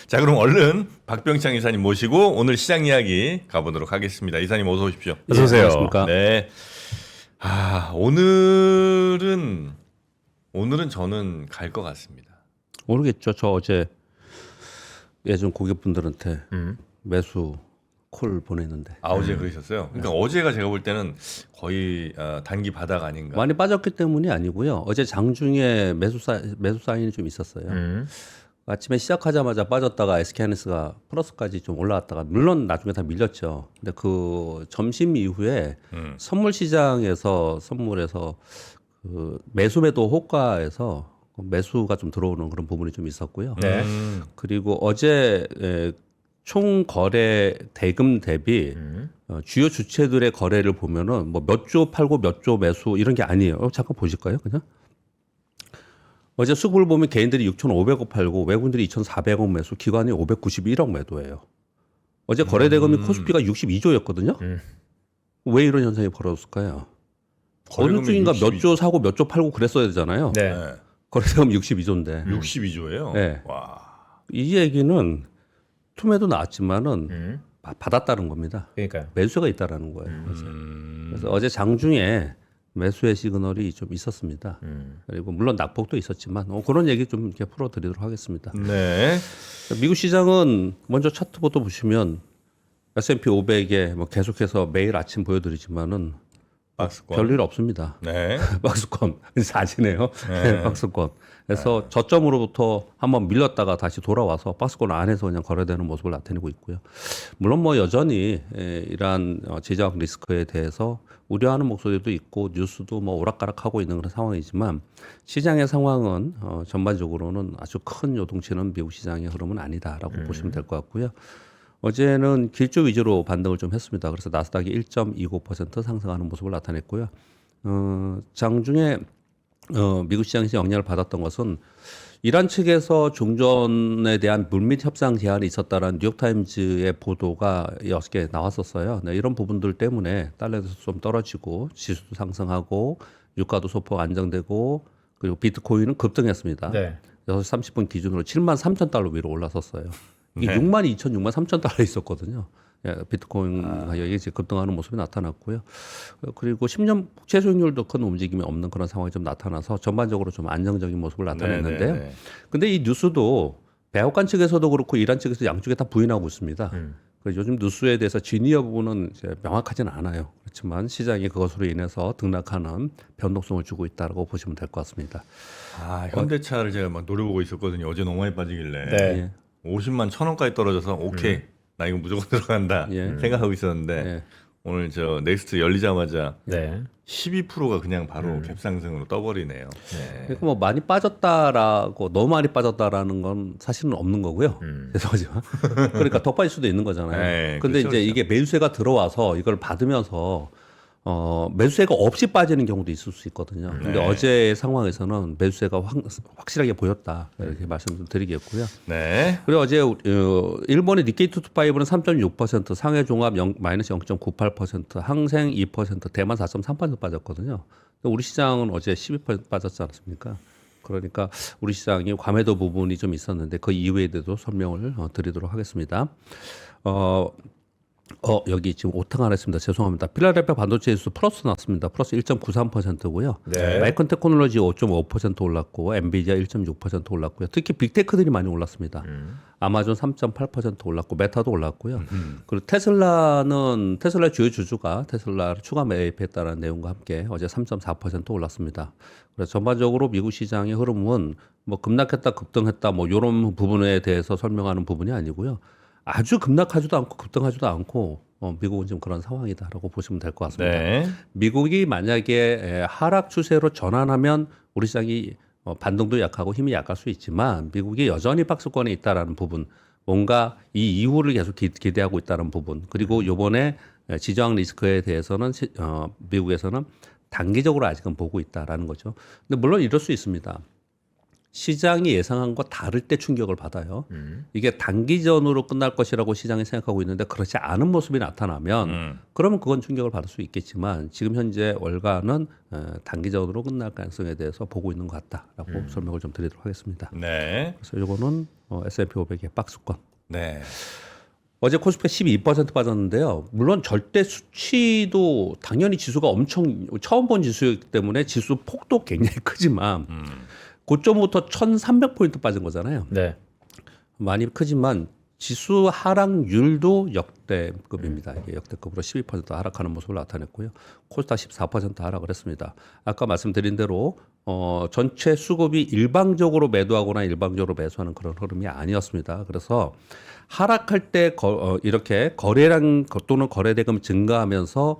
자, 그럼 얼른 박병창 이사님 모시고 오늘 시장 이야기 가보도록 하겠습니다. 이사님 어서 오십시오. 어서 오세요. 안녕하십니까? 네. 오늘은 저는 갈 것 같습니다. 모르겠죠. 저 어제 예전 고객분들한테 매수 콜 보냈는데 어제 그러셨어요? 그러니까 어제가 제가 볼 때는 거의 단기 바닥 아닌가. 많이 빠졌기 때문이 아니고요. 어제 장중에 매수 사인이 좀 있었어요. 아침에 시작하자마자 빠졌다가 SK하이닉스가 플러스까지 좀 올라왔다가 물론 나중에 다 밀렸죠. 근데 그 점심 이후에 선물 시장에서 선물에서 그 매수 매도 호가에서 매수가 좀 들어오는 그런 부분이 좀 있었고요. 네. 그리고 어제 총 거래 대금 대비 주요 주체들의 거래를 보면은 뭐 몇 조 팔고 몇 조 매수 이런 게 아니에요. 잠깐 보실까요, 그냥? 어제 수급을 보면 개인들이 6,500억 팔고 외국인들이 2,400억 매수, 기관이 591억 매도예요. 어제 거래 대금이 코스피가 62조였거든요. 왜 이런 현상이 벌어졌을까요? 어느 쪽인가 몇 조 사고 몇 조 팔고 그랬어야 되잖아요. 네. 네. 거래 대금 62조인데. 62조예요. 네. 와. 이 얘기는 투매도 나왔지만은 받았다는 겁니다. 그러니까요. 매수가 있다라는 거예요. 그래서 어제 장중에 매수의 시그널이 좀 있었습니다. 그리고 물론 낙폭도 있었지만 그런 얘기 좀 이렇게 풀어드리도록 하겠습니다. 네. 미국 시장은 먼저 차트부터 보시면 S&P 500에 뭐 계속해서 매일 아침 보여드리지만은 박스권. 별일 없습니다. 네. 박스권 사지네요. 네. 박스권. 그래서 저점으로부터 한번 밀렸다가 다시 돌아와서 박스권 안에서 그냥 거래되는 모습을 나타내고 있고요. 물론 뭐 여전히 이러한 지정 리스크에 대해서 우려하는 목소리도 있고 뉴스도 뭐 오락가락하고 있는 그런 상황이지만 시장의 상황은 전반적으로는 아주 큰 요동치는 미국 시장의 흐름은 아니다라고 보시면 될 것 같고요. 어제는 길조 위주로 반등을 좀 했습니다. 그래서 나스닥이 1.29% 상승하는 모습을 나타냈고요. 장중에 미국 시장에서 영향을 받았던 것은 이란 측에서 종전에 대한 물밑 협상 제안이 있었다라는 뉴욕타임즈의 보도가 6개 나왔었어요. 네, 이런 부분들 때문에 달러에서 좀 떨어지고 지수도 상승하고 유가도 소폭 안정되고 그리고 비트코인은 급등했습니다. 네. 6시 30분 기준으로 73,000달러 위로 올라섰어요. 이게 네. 62,000, 63,000달러 있었거든요. 예, 비트코인 가격이 이제 급등하는 모습이 나타났고요. 그리고 10년 국채 수익률도 큰 움직임이 없는 그런 상황이 좀 나타나서 전반적으로 좀 안정적인 모습을 나타냈는데요. 네. 근데 이 뉴스도 백악관 측에서도 그렇고 이란 측에서 양쪽에 다 부인하고 있습니다. 그래서 요즘 뉴스에 대해서 진위 여부는 이제 명확하지는 않아요. 그렇지만 시장이 그것으로 인해서 등락하는 변동성을 주고 있다고 보시면 될 것 같습니다. 현대차를 제가 막 노려보고 있었거든요. 어제 너무 많이 빠지길래. 네. 예. 50만 1,000원까지 떨어져서 오케이. 나 이거 무조건 들어간다 예. 생각하고 있었는데 예. 오늘 저 넥스트 열리자마자 네. 12%가 그냥 바로 갭상승으로 떠버리네요. 네. 그러니까 뭐 많이 빠졌다라고 너무 많이 빠졌다라는 건 사실은 없는 거고요. 죄송하지만 그러니까 더 빠질 수도 있는 거잖아요. 네, 근데 그렇죠, 이제 그렇죠. 이게 매수세가 들어와서 이걸 받으면서 매수세가 없이 빠지는 경우도 있을 수 있거든요. 근데 네. 어제의 상황에서는 매수세가 확실하게 보였다 이렇게 말씀드리겠고요. 네. 그리고 어제 일본의 니케이 225는 3.6%, 상해 종합 마이너스 0.98%, 항생 2%, 대만 4.3% 빠졌거든요. 근데 우리 시장은 어제 12% 빠졌지 않습니까? 그러니까 우리 시장이 과매도 부분이 좀 있었는데 그 이후에 대해서 설명을 드리도록 하겠습니다. 여기 지금 오타가 하나 있습니다. 죄송합니다. 필라델피아 반도체 지수 플러스 났습니다. 플러스 1.93%고요. 네. 마이크론 테크놀로지 5.5% 올랐고 엔비디아 1.6% 올랐고요. 특히 빅테크들이 많이 올랐습니다. 아마존 3.8% 올랐고 메타도 올랐고요. 그리고 테슬라 주요 주주가 테슬라를 추가 매입했다는 내용과 함께 어제 3.4% 올랐습니다. 그래서 전반적으로 미국 시장의 흐름은 뭐 급락했다 급등했다 뭐 이런 부분에 대해서 설명하는 부분이 아니고요. 아주 급락하지도 않고 급등하지도 않고 미국은 지금 그런 상황이다라고 보시면 될 것 같습니다. 네. 미국이 만약에 하락 추세로 전환하면 우리 시장이 반등도 약하고 힘이 약할 수 있지만 미국이 여전히 박스권에 있다라는 부분, 뭔가 이 이후를 계속 기대하고 있다는 부분, 그리고 이번에 지정학 리스크에 대해서는 미국에서는 단기적으로 아직은 보고 있다라는 거죠. 근데 물론 이럴 수 있습니다. 시장이 예상한 거 다를 때 충격을 받아요. 이게 단기전으로 끝날 것이라고 시장이 생각하고 있는데 그렇지 않은 모습이 나타나면 그러면 그건 충격을 받을 수 있겠지만 지금 현재 월가는 단기전으로 끝날 가능성에 대해서 보고 있는 것 같다라고 설명을 좀 드리도록 하겠습니다. 네. 그래서 이거는 S&P 500의 박스권. 네. 어제 코스피가 12% 빠졌는데요. 물론 절대 수치도 당연히 지수가 엄청 처음 본 지수이기 때문에 지수 폭도 굉장히 크지만 고점부터 1,300포인트 빠진 거잖아요. 네. 많이 크지만 지수 하락률도 역대급입니다. 이게 역대급으로 12% 하락하는 모습을 나타냈고요. 코스닥 14% 하락을 했습니다. 아까 말씀드린 대로 전체 수급이 일방적으로 매도하거나 일방적으로 매수하는 그런 흐름이 아니었습니다. 그래서 하락할 때 이렇게 거래량 또는 거래대금 증가하면서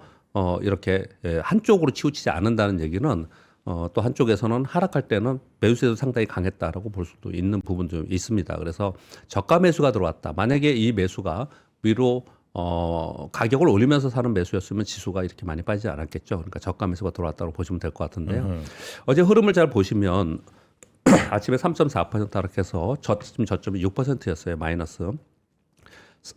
이렇게 한쪽으로 치우치지 않는다는 얘기는 또 한쪽에서는 하락할 때는 매수세도 상당히 강했다라고 볼 수도 있는 부분도 있습니다. 그래서 저가 매수가 들어왔다. 만약에 이 매수가 위로 가격을 올리면서 사는 매수였으면 지수가 이렇게 많이 빠지지 않았겠죠. 그러니까 저가 매수가 들어왔다고 보시면 될 것 같은데요. 어제 흐름을 잘 보시면 아침에 3.4% 하락해서 저점이 6%였어요. 마이너스.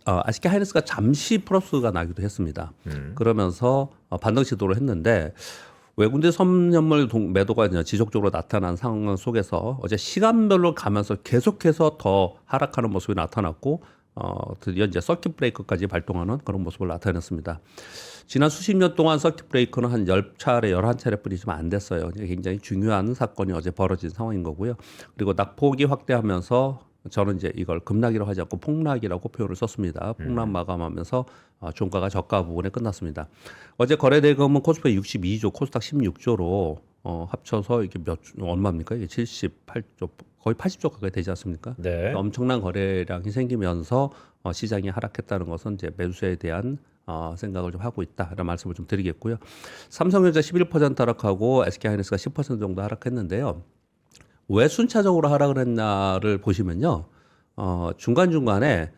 아시게 하이닉스가 잠시 플러스가 나기도 했습니다. 그러면서 반등 시도를 했는데 외국인 선물 매도가 지속적으로 나타난 상황 속에서 어제 시간별로 가면서 계속해서 더 하락하는 모습이 나타났고 드디어 이제 서킷 브레이크까지 발동하는 그런 모습을 나타냈습니다. 지난 수십 년 동안 서킷 브레이크는 한 10차례, 11차례뿐이지 안 됐어요. 굉장히 중요한 사건이 어제 벌어진 상황인 거고요. 그리고 낙폭이 확대하면서 저는 이제 이걸 급락이라고 하지 않고 폭락이라고 표현을 썼습니다. 폭락 마감하면서 종가가 저가 부분에 끝났습니다. 어제 거래대금은 코스피 62조, 코스닥 16조로 합쳐서 이게 얼마입니까? 이게 78조, 거의 80조 가까이 되지 않습니까? 네. 엄청난 거래량이 생기면서 시장이 하락했다는 것은 이제 매수세에 대한 생각을 좀 하고 있다 이런 말씀을 좀 드리겠고요. 삼성전자 11% 하락하고 SK하이닉스가 10% 정도 하락했는데요. 왜 순차적으로 하락을 했나를 보시면요. 중간중간에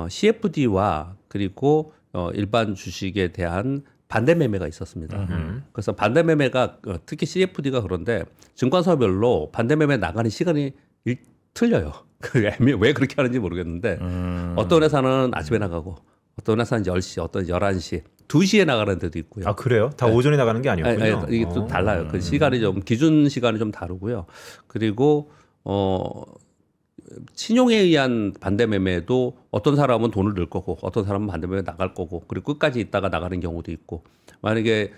CFD와 그리고 일반 주식에 대한 반대 매매가 있었습니다. 그래서 반대 매매가 특히 CFD가 그런데 증권사별로 반대 매매 나가는 시간이 틀려요. 왜 그렇게 하는지 모르겠는데 어떤 회사는 아침에 나가고 어떤 회사는 10시, 어떤 11시, 2시에 나가는 데도 있고요. 아 그래요? 다 오전에 나가는 게 아니었군요. 이게 또 달라요. 그 시간이 좀 기준 시간이 좀 다르고요. 그리고 신용에 의한 반대 매매도 어떤 사람은 돈을 넣을 거고 어떤 사람은 반대 매매 나갈 거고 그리고 끝까지 있다가 나가는 경우도 있고 만약에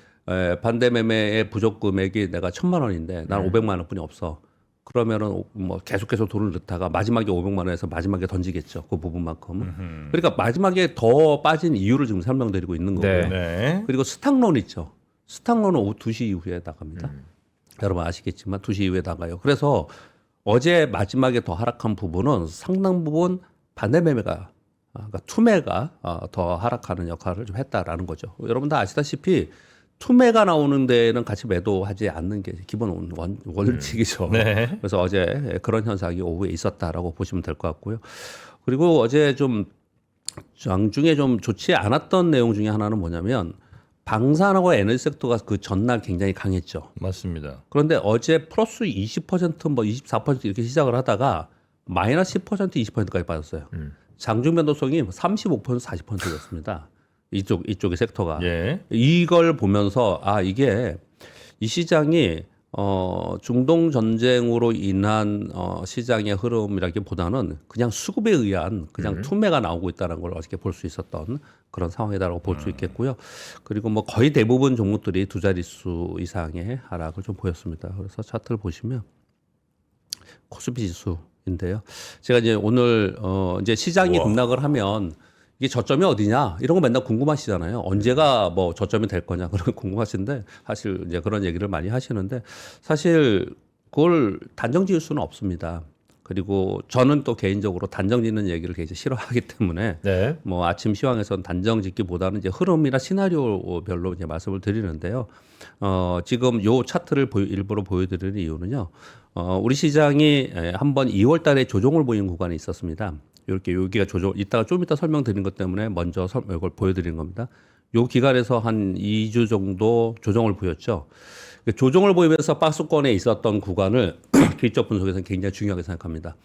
반대 매매의 부족 금액이 내가 1,000만 원인데 난 500만 원뿐이 없어. 그러면은 뭐 계속해서 돈을 넣다가 마지막에 500만 원에서 마지막에 던지겠죠. 그 부분만큼. 그러니까 마지막에 더 빠진 이유를 지금 설명드리고 있는 거고요. 네. 그리고 스탁론 있죠. 스탁론은 오후 2시 이후에 나갑니다. 여러분 아시겠지만 2시 이후에 나가요. 그래서 어제 마지막에 더 하락한 부분은 상당 부분 반대 매매가 그러니까 투매가 더 하락하는 역할을 좀 했다라는 거죠. 여러분 다 아시다시피 투매가 나오는 데는 같이 매도하지 않는 게 기본 원칙이죠. 네. 그래서 어제 그런 현상이 오후에 있었다라고 보시면 될 것 같고요. 그리고 어제 좀 장중에 좀 좋지 않았던 내용 중에 하나는 뭐냐면 방산하고 에너지 섹터가 그 전날 굉장히 강했죠. 맞습니다. 그런데 어제 플러스 20%, 뭐 24% 이렇게 시작을 하다가 마이너스 10%, 20%까지 빠졌어요. 장중 변동성이 35%, 40%였습니다. 이쪽의 섹터가. 예. 이걸 보면서 이게 이 시장이 중동 전쟁으로 인한 시장의 흐름이라기보다는 그냥 수급에 의한 그냥 투매가 나오고 있다는 걸 어저께 볼 수 있었던 그런 상황이다라고 볼 수 있겠고요. 그리고 뭐 거의 대부분 종목들이 두 자릿수 이상의 하락을 좀 보였습니다. 그래서 차트를 보시면 코스피 지수인데요. 제가 이제 오늘 이제 시장이 급락을 하면 이게 저점이 어디냐 이런 거 맨날 궁금하시잖아요. 언제가 뭐 저점이 될 거냐 그런 거 궁금하신데 사실 이제 그런 얘기를 많이 하시는데 사실 그걸 단정 지을 수는 없습니다. 그리고 저는 또 개인적으로 단정 짓는 얘기를 굉장히 싫어하기 때문에 네. 뭐 아침 시황에서는 단정 짓기보다는 이제 흐름이나 시나리오별로 이제 말씀을 드리는데요. 지금 요 차트를 일부러 보여드리는 이유는요. 우리 시장이 한번 2월 달에 조정을 보인 구간이 있었습니다. 이렇게 여기가 이따가 좀 이따 설명드린 것 때문에 먼저 이걸 보여드리는 겁니다. 요 기간에서 한 2주 정도 조정을 보였죠. 조정을 보이면서 박스권에 있었던 구간을 기술적 분석에서는 굉장히 중요하게 생각합니다.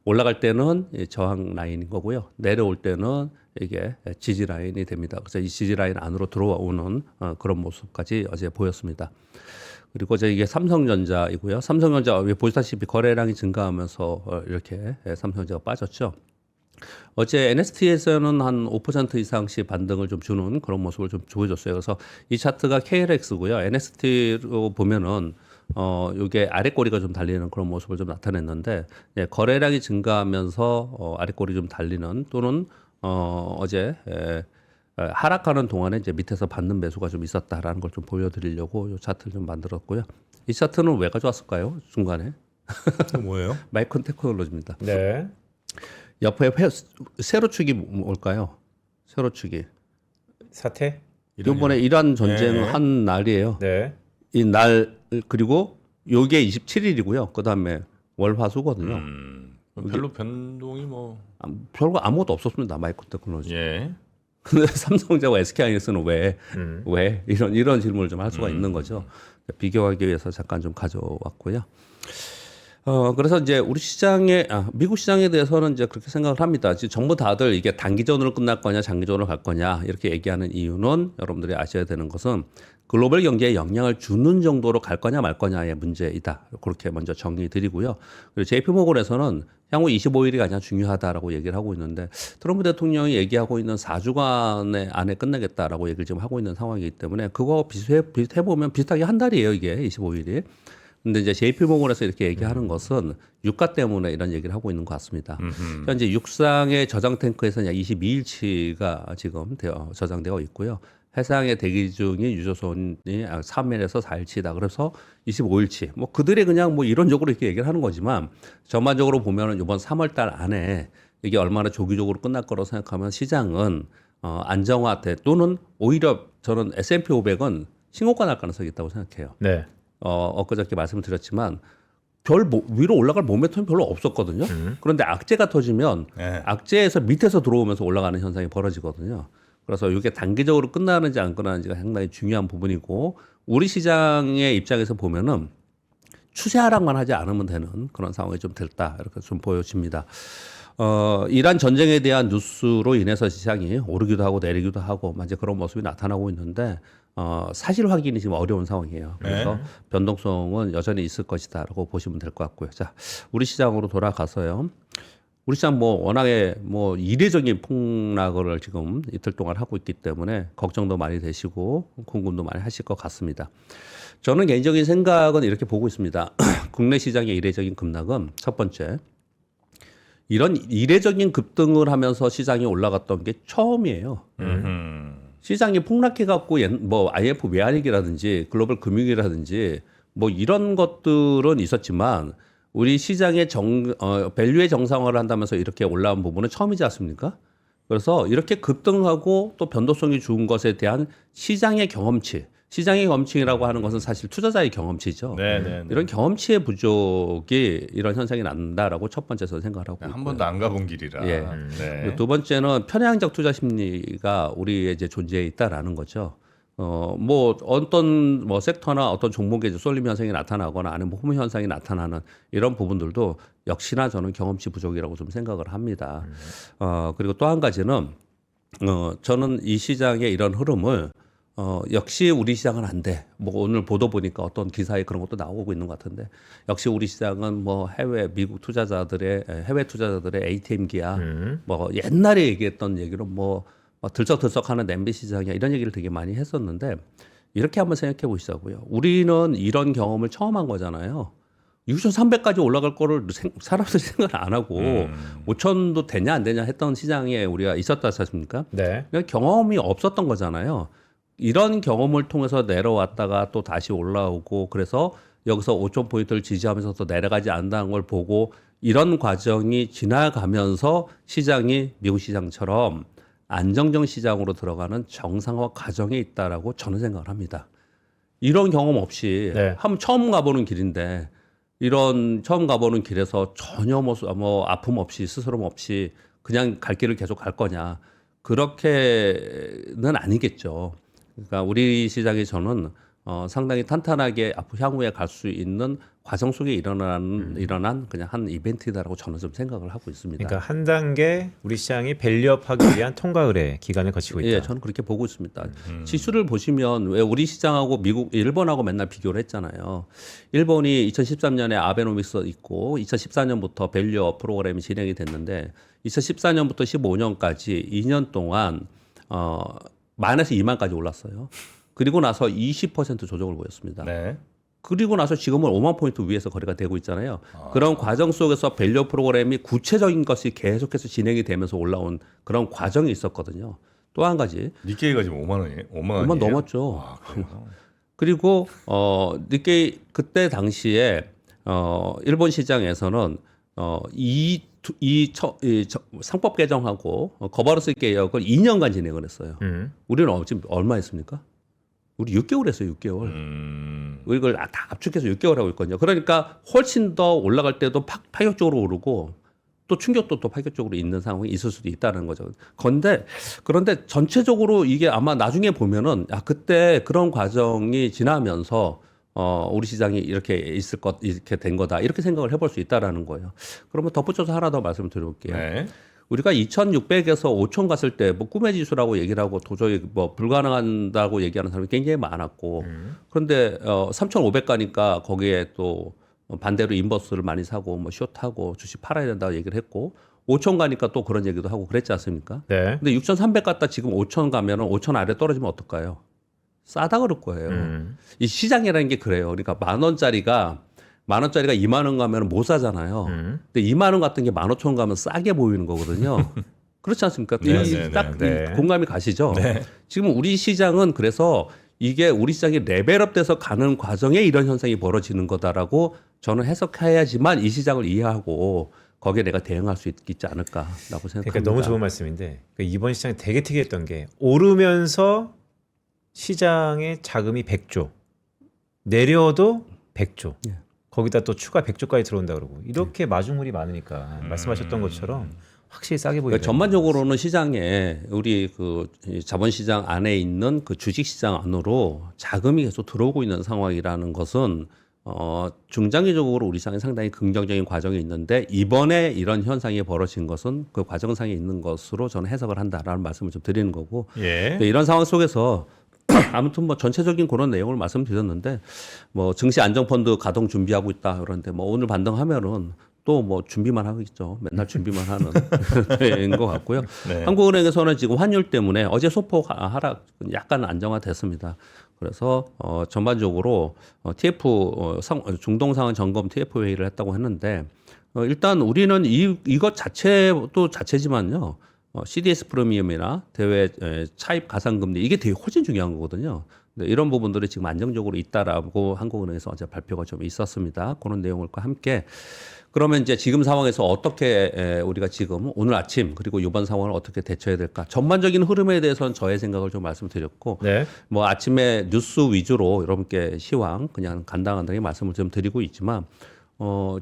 올라갈 때는 저항 라인인 거고요. 내려올 때는 이게 지지 라인이 됩니다. 그래서 이 지지 라인 안으로 들어오는 그런 모습까지 어제 보였습니다. 그리고 이게 삼성전자이고요. 삼성전자 보시다시피 거래량이 증가하면서 이렇게 삼성전자가 빠졌죠. 어제 NST에서는 한 5% 이상씩 반등을 좀 주는 그런 모습을 좀 보여줬어요. 그래서 이 차트가 KLX고요. NST로 보면은 요게 아랫꼬리가 좀 달리는 그런 모습을 좀 나타냈는데 거래량이 증가하면서 아랫꼬리 좀 달리는 또는 어제 하락하는 동안에 이제 밑에서 받는 매수가 좀 있었다라는 걸 좀 보여드리려고 요 차트를 좀 만들었고요. 이 차트는 왜 가져왔을까요? 중간에 뭐예요? 마이크론 테크놀로지입니다. 네. 옆에 세로축이 뭘까요? 세로축이. 사태? 이번에 이란 전쟁 네. 한 날이에요. 네. 이 날 그리고 요게 27일이고요. 그다음에 월화수거든요. 별로 변동이 뭐 별거 아무것도 없었습니다. 마이크론 테크놀로지. 예. 근데 삼성전자와 SK하이닉스는 왜 이런 질문을 좀 할 수가 있는 거죠. 비교하기 위해서 잠깐 좀 가져왔고요. 그래서 이제 우리 미국 시장에 대해서는 이제 그렇게 생각을 합니다. 지금 전부 다들 이게 단기전으로 끝날 거냐, 장기전으로 갈 거냐 이렇게 얘기하는 이유는 여러분들이 아셔야 되는 것은 글로벌 경제에 영향을 주는 정도로 갈 거냐 말 거냐의 문제이다. 그렇게 먼저 정리드리고요. 그리고 JP모건에서는 향후 25일이 가장 중요하다라고 얘기를 하고 있는데 트럼프 대통령이 얘기하고 있는 4주간의 안에 끝내겠다라고 얘기를 지금 하고 있는 상황이기 때문에 그거 비슷해 보면 비슷하게 한 달이에요. 이게 25일이. 근데 이제 JP모건에서 이렇게 얘기하는 것은 유가 때문에 이런 얘기를 하고 있는 것 같습니다. 현재 육상의 저장 탱크에서는 약 22일치가 지금 저장되어 있고요. 해상에 대기 중인 유조선이 3일에서 4일치다. 그래서 25일치. 뭐 그들이 그냥 뭐 이론적으로 이렇게 얘기를 하는 거지만 전반적으로 보면은 이번 3월 달 안에 이게 얼마나 조기적으로 끝날 거라고 생각하면 시장은 안정화돼 또는 오히려 저는 S&P 500은 신고가 날 가능성이 있다고 생각해요. 네. 엊그저께 말씀을 드렸지만 위로 올라갈 모멘텀이 별로 없었거든요. 그런데 악재가 터지면 네. 악재에서 밑에서 들어오면서 올라가는 현상이 벌어지거든요. 그래서 이게 단기적으로 끝나는지 안 끝나는지가 상당히 중요한 부분이고 우리 시장의 입장에서 보면은 추세 하락만 하지 않으면 되는 그런 상황이 좀 됐다 이렇게 좀 보여집니다. 이란 전쟁에 대한 뉴스로 인해서 시장이 오르기도 하고 내리기도 하고 이제 그런 모습이 나타나고 있는데 사실 확인이 지금 어려운 상황이에요. 그래서 네. 변동성은 여전히 있을 것이다라고 보시면 될 것 같고요. 자, 우리 시장으로 돌아가서요. 우리 시장 뭐 워낙에 뭐 이례적인 폭락을 지금 이틀 동안 하고 있기 때문에 걱정도 많이 되시고 궁금도 많이 하실 것 같습니다. 저는 개인적인 생각은 이렇게 보고 있습니다. 국내 시장의 이례적인 급락은 첫 번째, 이런 이례적인 급등을 하면서 시장이 올라갔던 게 처음이에요. 시장이 폭락해갖고 뭐 IMF 외환위기라든지 글로벌 금융위기라든지 뭐 이런 것들은 있었지만 우리 시장의 밸류의 정상화를 한다면서 이렇게 올라온 부분은 처음이지 않습니까? 그래서 이렇게 급등하고 또 변동성이 좋은 것에 대한 시장의 경험치, 시장의 경험치라고 하는 것은 사실 투자자의 경험치죠. 네. 이런 경험치의 부족이 이런 현상이 난다라고 첫 번째서 생각을 하고 한 있고요. 번도 안 가본 길이라. 예. 네. 그리고 두 번째는 편향적 투자 심리가 우리의 이제 존재에 있다라는 거죠. 뭐 어떤 뭐 섹터나 어떤 종목에 이제 쏠림 현상이 나타나거나 아니면 홈 현상이 나타나는 이런 부분들도 역시나 저는 경험치 부족이라고 좀 생각을 합니다. 그리고 또 한 가지는 저는 이 시장의 이런 흐름을 역시 우리 시장은 안 돼. 뭐 오늘 보도 보니까 어떤 기사에 그런 것도 나오고 있는 것 같은데 역시 우리 시장은 뭐 미국 투자자들의 해외 투자자들의 ATM기야. 뭐 옛날에 얘기했던 얘기로 뭐 들썩들썩하는 MB 시장이야 이런 얘기를 되게 많이 했었는데 이렇게 한번 생각해 보시자고요. 우리는 이런 경험을 처음 한 거잖아요. 6,300까지 올라갈 거를 사람들이 생각을 안 하고 5,000도 되냐 안 되냐 했던 시장에 우리가 있었다 하셨습니까? 네. 그러니까 경험이 없었던 거잖아요. 이런 경험을 통해서 내려왔다가 또 다시 올라오고 그래서 여기서 5,000포인트를 지지하면서 또 내려가지 않는다는 걸 보고 이런 과정이 지나가면서 시장이 미국 시장처럼 안정적 시장으로 들어가는 정상화 과정에 있다라고 저는 생각을 합니다. 이런 경험 없이 네. 처음 가보는 길인데 이런 처음 가보는 길에서 전혀 뭐 아픔 없이 스스럼 없이 그냥 갈 길을 계속 갈 거냐. 그렇게는 아니겠죠. 그러니까 우리 시장이 저는 상당히 탄탄하게 앞으로 향후에 갈 수 있는 과정 속에 일어난 그냥 한 이벤트다라고 저는 좀 생각을 하고 있습니다. 그러니까 한 단계 우리 시장이 밸류업하기 위한 통과 의뢰 기간을 거치고 있다. 예, 저는 그렇게 보고 있습니다. 지수를 보시면 왜 우리 시장하고 미국, 일본하고 맨날 비교를 했잖아요. 일본이 2013년에 아베노믹스 있고 2014년부터 밸류업 프로그램이 진행이 됐는데 2014년부터 15년까지 2년 동안 마이너스 2만까지 올랐어요. 그리고 나서 20% 조정을 보였습니다. 네. 그리고 나서 지금은 5만 포인트 위에서 거래가 되고 있잖아요. 그런 과정 속에서 밸류 프로그램이 구체적인 것이 계속해서 진행이 되면서 올라온 그런 과정이 있었거든요. 또 한 가지 니케이가 지금 5만 원이에요? 5만 원이에요? 5만 넘었죠. 와, 그래요? 그리고 니케이 그때 당시에 일본 시장에서는 이 상법 개정하고 거버넌스 개혁을 2년간 진행을 했어요. 우리는 지금 얼마 했습니까? 우리 6개월 했어요. 6개월. 이걸 다 압축해서 6개월 하고 있거든요. 그러니까 훨씬 더 올라갈 때도 파격적으로 오르고 또 충격도 또 파격적으로 있는 상황이 있을 수도 있다는 거죠. 그런데 전체적으로 이게 아마 나중에 보면은 그때 그런 과정이 지나면서 우리 시장이 이렇게 이렇게 된 거다. 이렇게 생각을 해볼 수 있다라는 거예요. 그러면 덧붙여서 하나 더 말씀을 드려볼게요. 네. 우리가 2,600에서 5,000 갔을 때 뭐 꿈의 지수라고 얘기를 하고 도저히 뭐 불가능하다고 얘기하는 사람이 굉장히 많았고 그런데 3,500 가니까 거기에 또 반대로 인버스를 많이 사고 뭐 숏하고 주식 팔아야 된다고 얘기를 했고 5,000 가니까 또 그런 얘기도 하고 그랬지 않습니까? 네. 근데 6,300 갔다 지금 5,000 가면은 5,000 아래 떨어지면 어떨까요? 싸다 그럴 거예요. 이 시장이라는 게 그래요. 그러니까 만 원짜리가 2만 원 가면 못 사잖아요. 근데 2만 원 같은 게 15,000원 가면 싸게 보이는 거거든요. 그렇지 않습니까? 딱 공감이 가시죠? 네. 지금 우리 시장은 그래서 이게 우리 시장이 레벨업돼서 가는 과정에 이런 현상이 벌어지는 거다라고 저는 해석해야지만 이 시장을 이해하고 거기에 내가 대응할 수 있지 않을까라고 생각합니다. 그러니까 너무 좋은 말씀인데 이번 시장이 되게 특이했던 게 오르면서 시장의 자금이 100조, 내려도 100조. 예. 거기다 또 추가 100조까지 들어온다 그러고 이렇게 마중물이 많으니까 말씀하셨던 것처럼 확실히 싸게 보이죠. 그러니까 전반적으로는 시장에 우리 그 자본시장 안에 있는 그 주식시장 안으로 자금이 계속 들어오고 있는 상황이라는 것은 중장기적으로 우리 시장에 상당히 긍정적인 과정이 있는데 이번에 이런 현상이 벌어진 것은 그 과정상에 있는 것으로 저는 해석을 한다라는 말씀을 좀 드리는 거고 예. 네, 이런 상황 속에서 아무튼 뭐 전체적인 그런 내용을 말씀드렸는데 뭐 증시 안정펀드 가동 준비하고 있다 그런데 뭐 오늘 반등하면은 또 뭐 준비만 하겠죠. 맨날 준비만 하는 인 것 같고요. 네. 한국은행에서는 지금 환율 때문에 어제 소폭 하락 약간 안정화됐습니다. 그래서 전반적으로 TF 중동 상황 점검 TF 회의를 했다고 했는데 일단 우리는 이것 자체도 자체지만요. CDS 프리미엄이나 대외 차입 가상금리 이게 되게 훨씬 중요한 거거든요. 이런 부분들이 지금 안정적으로 있다라고 한국은행에서 어제 발표가 좀 있었습니다. 그런 내용과 함께 그러면 이제 지금 상황에서 어떻게 우리가 지금 오늘 아침 그리고 이번 상황을 어떻게 대처해야 될까? 전반적인 흐름에 대해서는 저의 생각을 좀 말씀드렸고 네. 뭐 아침에 뉴스 위주로 여러분께 시황 그냥 간단하게 말씀을 좀 드리고 있지만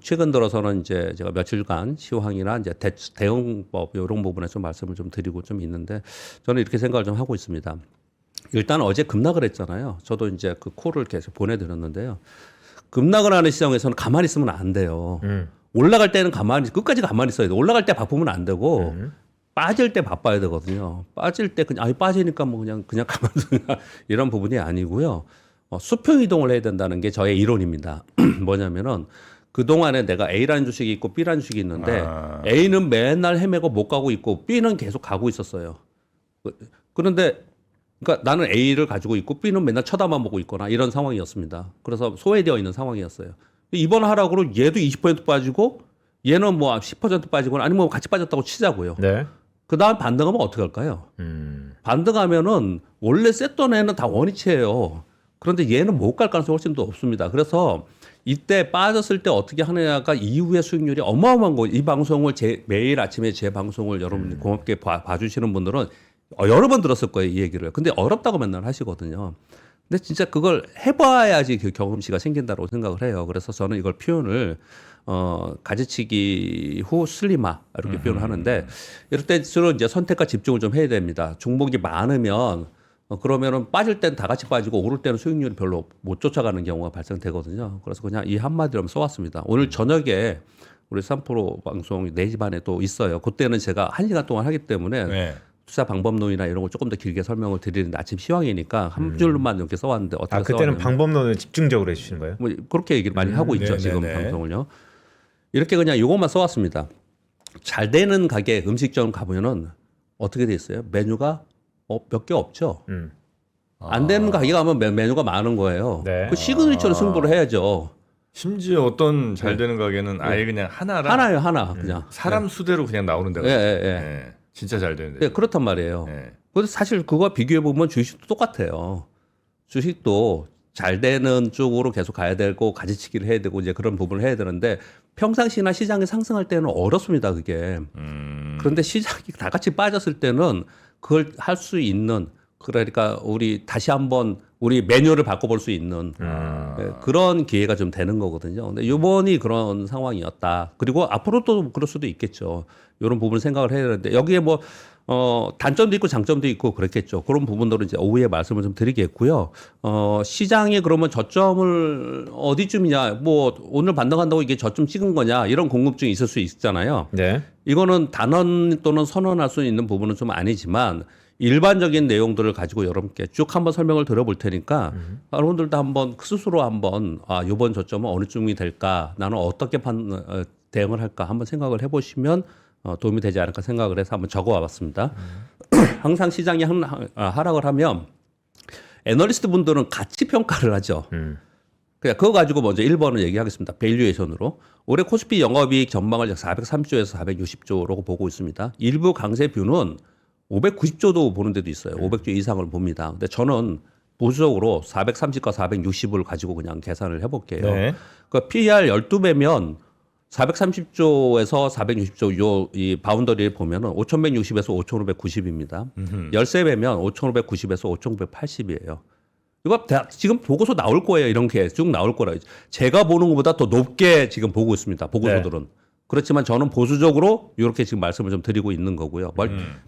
최근 들어서는 이제 제가 며칠간 시황이나 이제 대응법 이런 부분에 좀 말씀을 좀 드리고 좀 있는데 저는 이렇게 생각을 좀 하고 있습니다. 일단 어제 급락을 했잖아요. 저도 이제 그 콜을 계속 보내드렸는데요. 급락을 하는 시장에서는 가만히 있으면 안 돼요. 올라갈 때는 끝까지 가만히 있어야 돼. 올라갈 때 바쁘면 안 되고 빠질 때 바빠야 되거든요. 빠질 때 그냥 빠지니까 뭐 그냥 가만두나 이런 부분이 아니고요. 수평 이동을 해야 된다는 게 저의 이론입니다. 뭐냐면은 그동안에 내가 A라는 주식이 있고 B라는 주식이 있는데 A는 맨날 헤매고 못 가고 있고 B는 계속 가고 있었어요. 그런데 그러니까 나는 A를 가지고 있고 B는 맨날 쳐다만 보고 있거나 이런 상황이었습니다. 그래서 소외되어 있는 상황이었어요. 이번 하락으로 얘도 20% 빠지고 얘는 뭐 10% 빠지거나 아니면 뭐 같이 빠졌다고 치자고요. 네. 그 다음 반등하면 어떻게 할까요? 반등하면은 원래 셌던 애는 다 원위치예요. 그런데 얘는 못 갈 가능성이 훨씬 더 없습니다. 그래서 이때 빠졌을 때 어떻게 하느냐가 이후의 수익률이 어마어마한 거예요. 이 방송을 매일 아침에 제 방송을 여러분이 고맙게 봐주시는 분들은 여러 번 들었을 거예요, 이 얘기를. 근데 어렵다고 맨날 하시거든요. 근데 진짜 그걸 해봐야지 그 경험치가 생긴다고 생각을 해요. 그래서 저는 이걸 표현을 가지치기 후 슬림화 이렇게 표현을 하는데 이럴 때 주로 이제 선택과 집중을 좀 해야 됩니다. 종목이 많으면 그러면은 빠질 땐 다 같이 빠지고 오를 때는 수익률이 별로 못 쫓아가는 경우가 발생되거든요. 그래서 그냥 이 한마디로 써왔습니다. 오늘 저녁에 우리 3프로 방송 4시 반에 또 있어요. 그때는 제가 1시간 동안 하기 때문에 네. 투자 방법론이나 이런 걸 조금 더 길게 설명을 드리는데 아침 시황이니까 한 줄만 이렇게 써왔는데 어떻게 그때는 써왔냐면 방법론을 집중적으로 해주시는 거예요? 뭐 그렇게 얘기를 많이 하고 있죠. 네네네. 지금 방송을요. 이렇게 그냥 이것만 써왔습니다. 잘 되는 가게 음식점 가보면은 어떻게 돼 있어요? 메뉴가 몇 개 없죠. 안 되는 가게 가면 메뉴가 많은 거예요. 네. 그 시그니처로 승부를 해야죠. 심지어 어떤 잘 되는 가게는 아예 그냥 하나라 하나요, 하나 그냥. 사람 수대로 그냥 나오는 데가 예, 있어요. 예, 예. 예. 진짜 잘 되는데. 네, 그렇단 말이에요. 예. 근데 사실 그거 비교해 보면 주식도 똑같아요. 주식도 잘 되는 쪽으로 계속 가야 되고 가지치기를 해야 되고 이제 그런 부분을 해야 되는데 평상시나 시장이 상승할 때는 어렵습니다, 그게. 그런데 시장이 다 같이 빠졌을 때는 그걸 할 수 있는 그러니까 우리 다시 한번 우리 메뉴를 바꿔볼 수 있는 네, 그런 기회가 좀 되는 거거든요. 근데 이번이 그런 상황이었다. 그리고 앞으로도 그럴 수도 있겠죠. 이런 부분을 생각을 해야 되는데 여기에 뭐 단점도 있고 장점도 있고 그렇겠죠. 그런 부분들은 이제 오후에 말씀을 좀 드리겠고요. 시장이 그러면 저점을 어디쯤이냐, 뭐 오늘 반등한다고 이게 저점 찍은 거냐 이런 궁금증이 있을 수 있잖아요. 네. 이거는 단언 또는 선언할 수 있는 부분은 좀 아니지만 일반적인 내용들을 가지고 여러분께 쭉 한번 설명을 드려볼 테니까 여러분들도 한번 스스로 한번 이번 저점은 어느 쯤이 될까, 나는 어떻게 대응을 할까 한번 생각을 해보시면 도움이 되지 않을까 생각을 해서 한번 적어와봤습니다. 항상 시장이 하락을 하면 애널리스트 분들은 가치 평가를 하죠. 그냥 그거 가지고 먼저 1번을 얘기하겠습니다. 밸류에이션으로. 올해 코스피 영업이익 전망을 430조에서 460조라고 보고 있습니다. 일부 강세 뷰는 590조도 보는 데도 있어요. 500조 이상을 봅니다. 근데 저는 보수적으로 430과 460을 가지고 그냥 계산을 해볼게요. 네. 그러니까 PER 12배면 430조에서 460조 이 바운더리를 보면은 5,160에서 5,590입니다. 13배면 5,590에서 5,980이에요. 이거 지금 보고서 나올 거예요. 이런 게 쭉 나올 거라. 제가 보는 것보다 더 높게 지금 보고 있습니다. 보고서들은. 네. 그렇지만 저는 보수적으로 이렇게 지금 말씀을 좀 드리고 있는 거고요.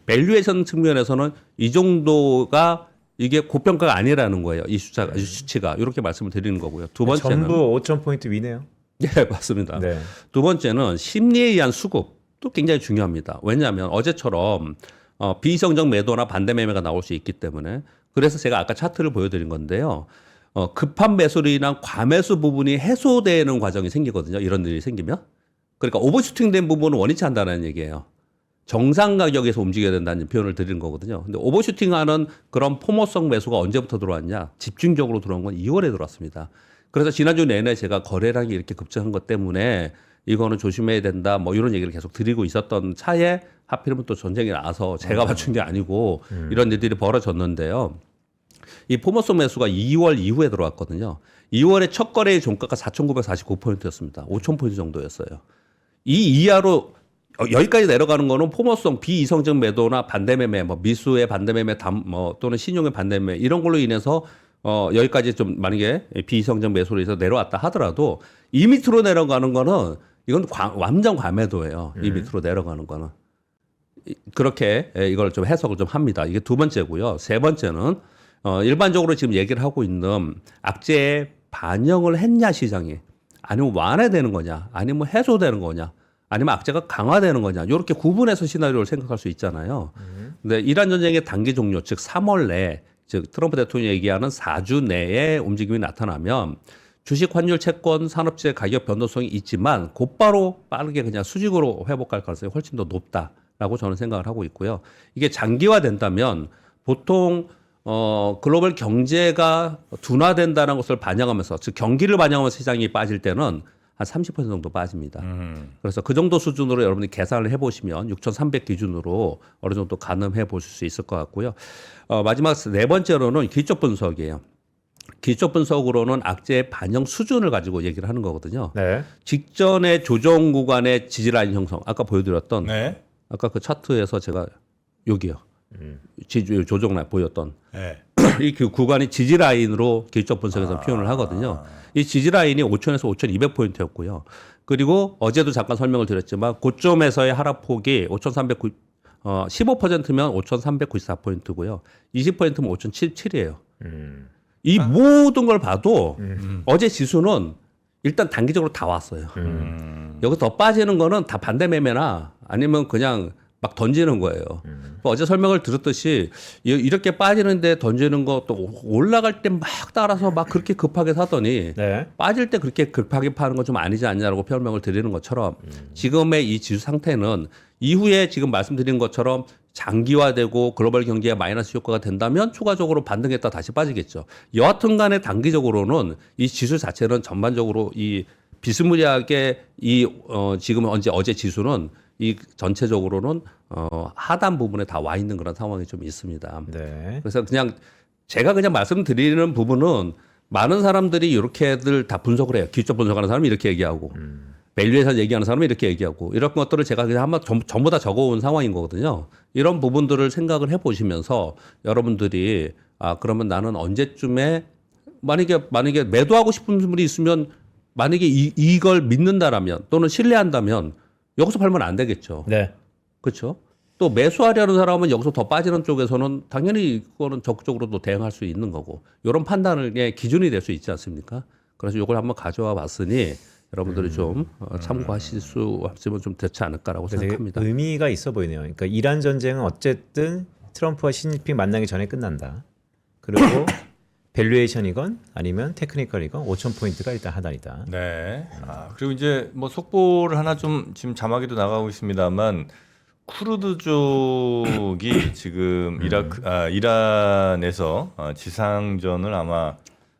밸류에이션 측면에서는 이 정도가 이게 고평가가 아니라는 거예요. 이 수치가 이렇게 말씀을 드리는 거고요. 두 번째는 전부 5,000포인트 위네요. 예, 맞습니다. 네. 두 번째는 심리에 의한 수급도 굉장히 중요합니다. 왜냐하면 어제처럼 비이성적 매도나 반대 매매가 나올 수 있기 때문에 그래서 제가 아까 차트를 보여드린 건데요. 급한 매수로 인한 과매수 부분이 해소되는 과정이 생기거든요. 이런 일이 생기면. 그러니까 오버슈팅된 부분은 원위치 한다는 얘기예요. 정상 가격에서 움직여야 된다는 표현을 드리는 거거든요. 근데 오버슈팅하는 그런 포모성 매수가 언제부터 들어왔냐? 집중적으로 들어온 건 2월에 들어왔습니다. 그래서 지난주 내내 제가 거래량이 이렇게 급증한 것 때문에 이거는 조심해야 된다 뭐 이런 얘기를 계속 드리고 있었던 차에 하필이면 또 전쟁이 나서 제가 맞춘 게 아니고 이런 일들이 벌어졌는데요. 이 포모성 매수가 2월 이후에 들어왔거든요. 2월에 첫 거래의 종가가 4,949포인트였습니다. 5,000포인트 정도였어요. 이 이하로 여기까지 내려가는 거는 포모성 비이성적 매도나 반대매매, 뭐 미수의 반대매매, 또는 신용의 반대매매 이런 걸로 인해서 여기까지 좀 만약에 비이성적 매수로 해서 내려왔다 하더라도 이 밑으로 내려가는 거는 이건 완전 과매도예요. 이 밑으로 내려가는 거는. 그렇게 이걸 좀 해석을 좀 합니다. 이게 두 번째고요. 세 번째는 일반적으로 지금 얘기를 하고 있는 악재에 반영을 했냐 시장이, 아니면 완화되는 거냐, 아니면 해소되는 거냐, 아니면 악재가 강화되는 거냐, 이렇게 구분해서 시나리오를 생각할 수 있잖아요. 근데 이란 전쟁의 단기 종료, 즉 3월 내, 즉 트럼프 대통령이 얘기하는 4주 내에 움직임이 나타나면 주식, 환율, 채권, 산업재 가격 변동성이 있지만 곧바로 빠르게 그냥 수직으로 회복할 가능성이 훨씬 더 높다라고 저는 생각을 하고 있고요. 이게 장기화된다면 보통 글로벌 경제가 둔화된다는 것을 반영하면서, 즉 경기를 반영하면서 시장이 빠질 때는 한 30% 정도 빠집니다. 그래서 그 정도 수준으로 여러분이 계산을 해보시면 6,300 기준으로 어느 정도 가늠해 보실 수 있을 것 같고요. 마지막 네 번째로는 기초 분석이에요. 기초 분석으로는 악재의 반영 수준을 가지고 얘기를 하는 거거든요. 네. 직전의 조정 구간의 지지라인 형성, 아까 보여드렸던 네. 아까 그 차트에서 제가 여기요. 조정라인 보였던 네. 이 구간이 지지 라인으로 기술적 분석에서 표현을 하거든요. 이 지지 라인이 5,000에서 5,200포인트였고요. 그리고 어제도 잠깐 설명을 드렸지만 고점에서의 하락폭이 15%면 5,394포인트고요. 20%면 5,077이에요. 이 모든 걸 봐도 어제 지수는 일단 단기적으로 다 왔어요. 여기서 더 빠지는 거는 다 반대 매매나 아니면 그냥 막 던지는 거예요. 어제 설명을 들었듯이 이렇게 빠지는데 던지는 것도 올라갈 때 막 따라서 막 그렇게 급하게 사더니 네. 빠질 때 그렇게 급하게 파는 건 좀 아니지 않냐라고 설명을 드리는 것처럼 지금의 이 지수 상태는 이후에 지금 말씀드린 것처럼 장기화되고 글로벌 경제에 마이너스 효과가 된다면 추가적으로 반등했다 다시 빠지겠죠. 여하튼 간에 단기적으로는 이 지수 자체는 전반적으로 이 비스무리하게 지금 어제 지수는 이 전체적으로는 하단 부분에 다 와 있는 그런 상황이 좀 있습니다. 네. 그래서 제가 그냥 말씀드리는 부분은 많은 사람들이 이렇게들 다 분석을 해요. 기술적 분석하는 사람이 이렇게 얘기하고 밸류에이션 얘기하는 사람이 이렇게 얘기하고 이런 것들을 제가 그냥 한번 전부 다 적어온 상황인 거거든요. 이런 부분들을 생각을 해보시면서 여러분들이 그러면 나는 언제쯤에 만약에 매도하고 싶은 분이 있으면 만약에 이걸 믿는다라면 또는 신뢰한다면 여기서 팔면 안 되겠죠. 네. 그렇죠. 또 매수하려는 사람은 여기서 더 빠지는 쪽에서는 당연히 그거는 적극적으로 대응할 수 있는 거고 이런 판단의 기준이 될 수 있지 않습니까? 그래서 이걸 한번 가져와 봤으니 여러분들이 좀 참고하실 수 없으면 좀 되지 않을까라고 생각합니다. 의미가 있어 보이네요. 그러니까 이란 전쟁은 어쨌든 트럼프와 시진핑 만나기 전에 끝난다. 그리고 밸류에이션이건 아니면 테크니컬이건 5,000포인트가 일단 하단이다. 네. 그리고 이제 뭐 속보를 하나 좀 지금 자막에도 나가고 있습니다만 쿠르드족이 지금 이란에서 지상전을 아마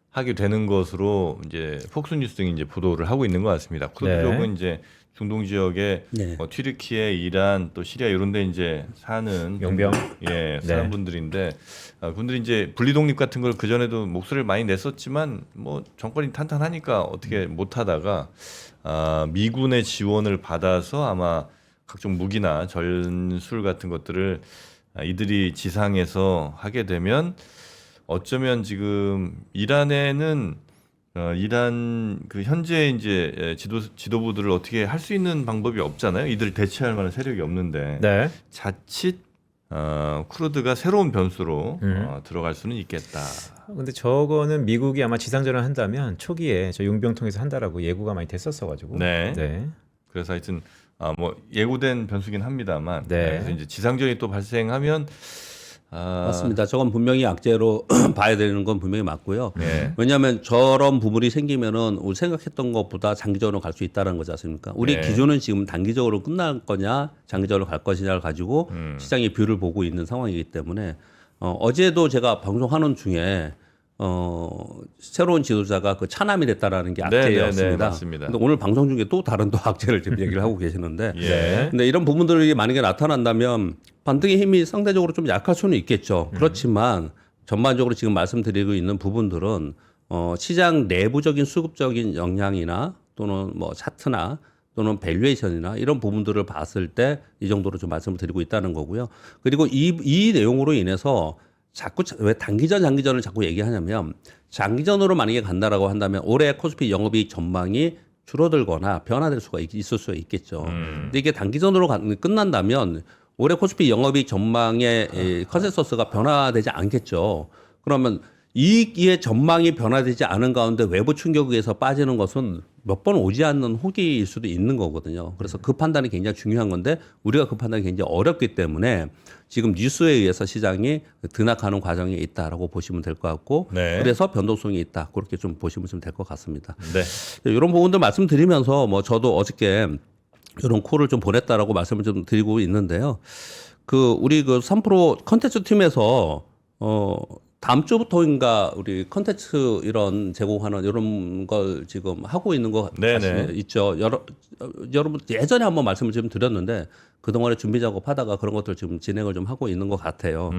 하게 되는 것으로 이제 폭스뉴스 등이 이제 보도를 하고 있는 것 같습니다. 쿠르드족은 이제 중동 지역에 네. 튀르키예, 이란, 또 시리아 이런 데 이제 사는 용병 사는 분들인데 그분들이 이제 분리독립 같은 걸 그전에도 목소리를 많이 냈었지만 뭐 정권이 탄탄하니까 어떻게 못 하다가 미군의 지원을 받아서 아마 각종 무기나 전술 같은 것들을 이들이 지상에서 하게 되면 어쩌면 지금 이란에는 이란 그 현재 이제 지도부들을 어떻게 할 수 있는 방법이 없잖아요. 이들을 대체할 만한 세력이 없는데 네. 자칫 쿠르드가 새로운 변수로 들어갈 수는 있겠다. 근데 저거는 미국이 아마 지상전을 한다면 초기에 저 용병 통해서 한다라고 예고가 많이 됐었어가지고. 네. 네. 그래서 하여튼 뭐 예고된 변수긴 합니다만 네. 그래서 이제 지상전이 또 발생하면 맞습니다. 저건 분명히 악재로 봐야 되는 건 분명히 맞고요. 네. 왜냐하면 저런 부분이 생기면은 우리 생각했던 것보다 장기적으로 갈 수 있다는 거지 않습니까? 우리 네. 기준은 지금 단기적으로 끝날 거냐, 장기적으로 갈 것이냐를 가지고 시장의 뷰를 보고 있는 상황이기 때문에 어제도 제가 방송하는 중에 새로운 지도자가 그 차남이 됐다라는 게 악재였습니다. 네, 맞습니다. 근데 오늘 방송 중에 또 다른 또 악재를 지금 얘기를 하고 계시는데, 예. 근데 이런 부분들이 만약에 나타난다면 반등의 힘이 상대적으로 좀 약할 수는 있겠죠. 그렇지만 전반적으로 지금 말씀드리고 있는 부분들은 시장 내부적인 수급적인 영향이나 또는 뭐 차트나 또는 밸류에이션이나 이런 부분들을 봤을 때 이 정도로 좀 말씀을 드리고 있다는 거고요. 그리고 이 내용으로 인해서 자꾸 왜 단기전 장기전을 자꾸 얘기하냐면 장기전으로 만약에 간다라고 한다면 올해 코스피 영업이익 전망이 줄어들거나 변화될 수가 있을 수 있겠죠. 근데 이게 단기전으로 끝난다면 올해 코스피 영업이익 전망의 컨센서스가 변화되지 않겠죠. 그러면 이익의 전망이 변화되지 않은 가운데 외부 충격에 의해서 빠지는 것은 몇 번 오지 않는 호기일 수도 있는 거거든요. 그래서 그 판단이 굉장히 중요한 건데 우리가 그 판단이 굉장히 어렵기 때문에 지금 뉴스에 의해서 시장이 등락하는 과정에 있다라고 보시면 될 것 같고 네. 그래서 변동성이 있다. 그렇게 좀 보시면 좀 될 것 같습니다. 네. 이런 부분들 말씀드리면서 뭐 저도 어저께 이런 콜을 좀 보냈다라고 말씀을 좀 드리고 있는데요. 우리 3프로 컨텐츠 팀에서 다음 주부터인가 우리 컨텐츠 이런 제공하는 이런 걸 지금 하고 있는 거 있죠. 여러분 예전에 한번 말씀을 좀 드렸는데 그동안에 준비 작업하다가 그런 것들 지금 진행을 좀 하고 있는 것 같아요.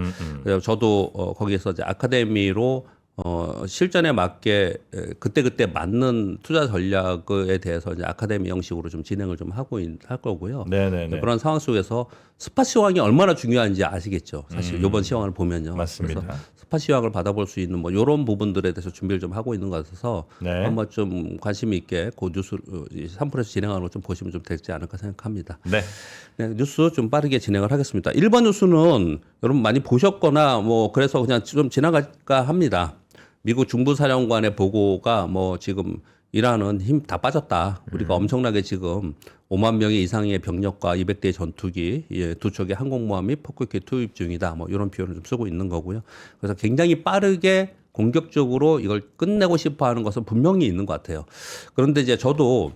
그래서 저도 거기에서 이제 아카데미로 실전에 맞게 그때 맞는 투자 전략에 대해서 이제 아카데미 형식으로 좀 진행을 좀 할 거고요. 네네네. 그런 상황 속에서 스팟 시황이 얼마나 중요한지 아시겠죠. 사실 이번 시황을 보면요. 맞습니다. 그래서 스팟 시황을 받아볼 수 있는 뭐 이런 부분들에 대해서 준비를 좀 하고 있는 것 같아서 네. 한번 좀 관심 있게 그 뉴스 3프에서 진행하는 거 좀 보시면 좀 되지 않을까 생각합니다. 네. 네, 뉴스 좀 빠르게 진행을 하겠습니다. 1번 뉴스는 여러분 많이 보셨거나 뭐 그래서 그냥 좀 지나갈까 합니다. 미국 중부사령관의 보고가 뭐 지금 이란은 힘 다 빠졌다. 우리가 엄청나게 지금 5만 명의 이상의 병력과 200대의 전투기, 두 척의 항공모함 및 폭격기 투입 중이다. 뭐 이런 표현을 좀 쓰고 있는 거고요. 그래서 굉장히 빠르게 공격적으로 이걸 끝내고 싶어 하는 것은 분명히 있는 것 같아요. 그런데 이제 저도